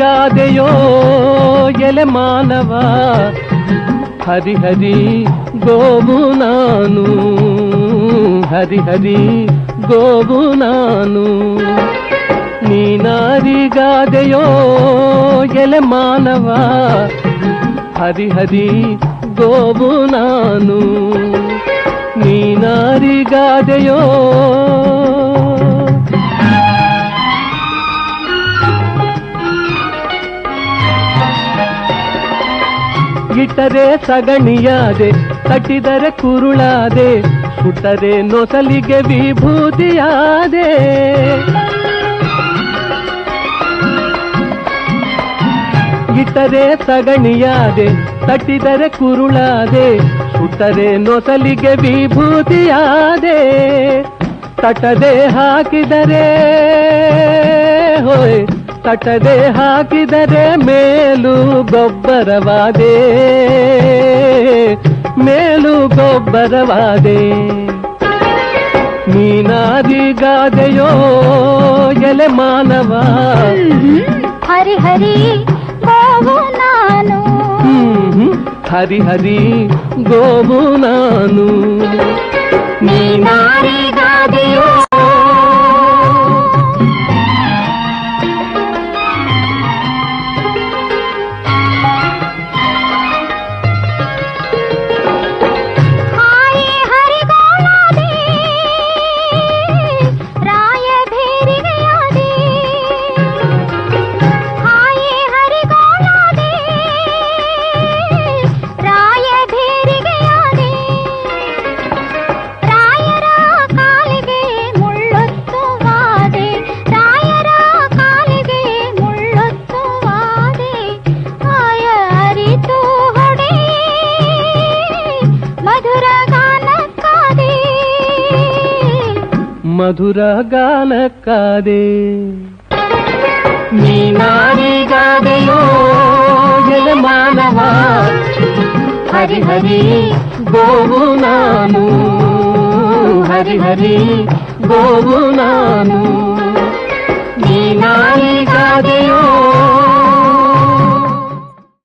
ನಾರಿಗಾದೆಯೋ ಎಲೆ ಮಾನವ, ಹರಿಹರಿ ಗೋವು ನಾನು, ಹರಿಹರಿ ಗೋವು ನಾನು. ನೀ ನಾರಿಗಾದೆಯೋ ಎಲೆ ಮಾನವ, ಹರಿಹರಿ ಗೋವು ನಾನು. ನೀ ನಾರಿಗಾದೆಯೋ ಇಟ್ಟರೆ ಸಗಣಿಯಾದೆ, ಕಟ್ಟಿದರೆ ಕುರುಳಾದೆ, ಸುಟ್ಟರೆ ನೊಸಲಿಗೆ ವಿಭೂತಿಯಾದೆ. ಇಟ್ಟರೆ ಸಗಣಿಯಾದೆ, ಕಟ್ಟಿದರೆ ಕುರುಳಾದೆ, ಸುಟ್ಟರೆ ನೊಸಲಿಗೆ ವಿಭೂತಿಯಾದೆ. ತಟದೆ ಹಾಕಿದರೆ ಹೋಯ್, ತಟದೆ ಹಾಕಿದರೆ ಮೇಲು ಗೊಬ್ಬರವಾದೆ, ಮೇಲು ಗೊಬ್ಬರವಾದೆ. ನೀನಾದಿಗಾದೆಯೋ ಎಲೆ ಮಾನವ, ಹರಿಹರಿ ಗೋವು ನಾನು, ಹರಿಹರಿ ಗೋವು ನಾನು. ನೀನಾರಿಗಾದೆಯೋ ಮಧುರ ಗಾನಕ್ಕಾದೆ. ನೀನಾರಿಗಾದೆಯೋ ಎಲೆ ಮಾನವ, ಹರಿಹರಿ ಗೋವು ನಾನು, ಹರಿಹರಿ ಗೋವು ನಾನು. ನೀನಾರಿಗಾದೆಯೋ